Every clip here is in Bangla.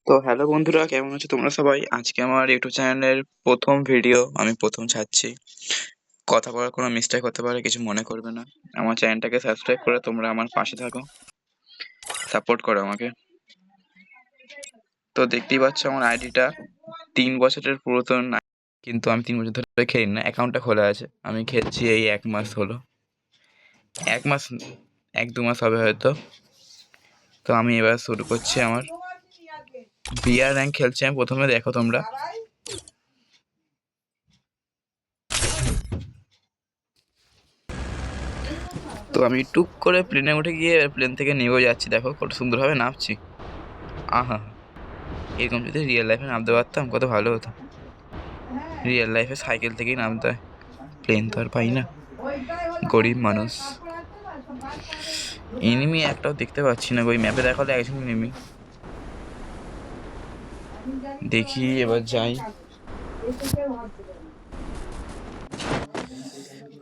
তো হ্যালো বন্ধুরা, কেমন আছো তোমরা সবাই? আজকে আমার ইউটিউব চ্যানেলের প্রথম ভিডিও আমি প্রথম ছাড়ছি। কথা বলার কোনো মিস্টেক হতে পারে, কিছু মনে করবে না। আমার চ্যানেলটাকে সাবস্ক্রাইব করে তোমরা আমার পাশে থাকো, সাপোর্ট করো আমাকে। তো দেখতেই পাচ্ছ আমার আইডিটা 3 বছরের পুরাতন, কিন্তু আমি 3 বছর ধরে খেলি না, অ্যাকাউন্টটা খোলা আছে। আমি খেলছি এই 1 মাস হলো, 1 মাস 1-2 মাস হবে হয়তো। তো আমি এবার শুরু করছি আমার বিআর র্যাঙ্ক খেলছি আমি প্রথমে, দেখো তোমরা। তো আমি টুক করে প্লেনে উঠে গিয়ে প্লেন থেকে নেমেও যাচ্ছি, দেখো কত সুন্দরভাবে নামছি। আহা, এরকম যদি রিয়েল লাইফে নামতে পারতাম কত ভালো হতো। রিয়েল লাইফে সাইকেল থেকেই নামতে হয়, প্লেন তো আর পাই না, গরিব মানুষ। এনিমি একটাও দেখতে পাচ্ছি না, ওই ম্যাপে দেখালে একজন এনিমি। দেখি এবার যাই।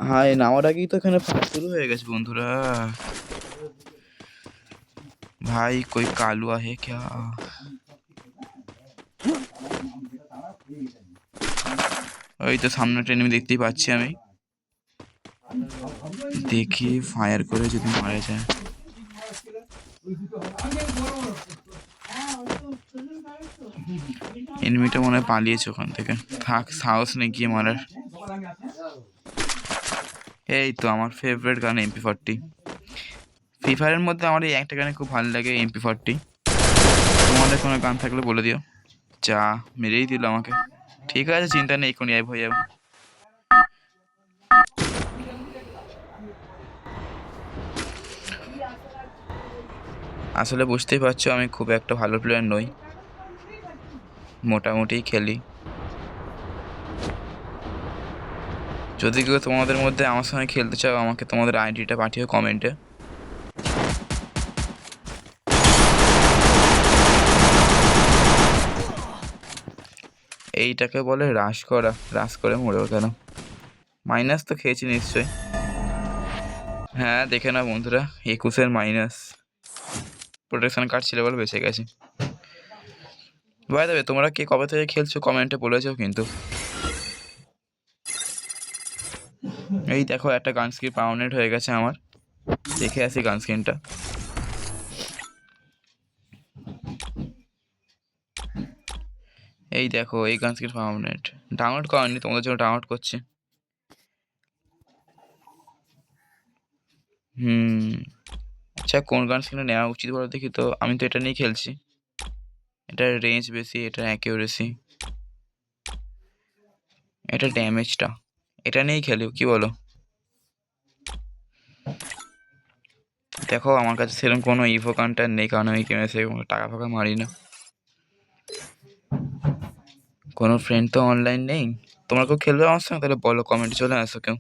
হ্যাঁ, নামার আগেই তো এখানে ফাইট শুরু হয়ে গেছে বন্ধুরা। ভাই কই কালু আহে ক্যা? ওই তো সামনে এনিমি দেখতেই পাচ্ছি আমি। দেখি ফায়ার করে যদি মারা যায়। এনিমিটা মনে হয় পালিয়েছে ওখান থেকে, থাক সাহস নেই গিয়ে মারার। এই তো আমার ফেভারিট গান MP40। ফ্রি ফায়ারের মধ্যে আমার এই একটা গানে খুব ভালো লাগে, MP40। তোমাদের কোনো গান থাকলে বলে দিও। যা মেরেই দিল আমাকে। ঠিক আছে, চিন্তা নেই, এক্ষুনি আইব হয়ে যাবো। আসলে বুঝতেই পারছো আমি খুব একটা ভালো প্লেয়ার নই, মোটামুটি খেলি। যদি কেউ তোমাদের মধ্যে আমার সঙ্গে খেলতে চাও, আমাকে তোমাদের আইডিটা পাঠিও কমেন্টে। এইটাকে বলে রাশ করা, রাশ করে মরেও কেন। মাইনাস তো খেয়েছি নিশ্চয়ই। হ্যাঁ দেখে না বন্ধুরা, 21-এর মাইনাস। প্রোটেকশন কার্ড ছিল বলে বেঁচে গেছি। বাই দ্য ওয়ে, তোমরা কে কবে থেকে খেলছো কমেন্টে বলেছো কিন্তু। এই দেখো একটা গান স্কিন পার্মানেন্ট হয়ে গেছে আমার, দেখে আসি গান স্কিনটা। এই দেখো এই গান স্কিন পার্মানেন্ট। ডাউনলোড করেনি, তোমাদের জন্য ডাউনলোড করছি। আচ্ছা কোন গান স্কিনটা নেওয়া উচিত বলো দেখি তো। আমি তো এটা নিয়ে খেলছি, এটার রেঞ্জ বেশি, এটার অ্যাকিউরেসি, এটা ড্যামেজটা, এটা নিয়েই খেলি, কি বলো? দেখো আমার কাছে সেরকম কোনো ইভো কান্টার নেই, কারণ আমি গেমে সে টাকা ফাঁকা মারি না। কোনো ফ্রেন্ড তো অনলাইন নেই। তোমরা কেউ খেলবে আমার সঙ্গে? তাহলে বলো, কমেন্টে চলে আসো কেউ।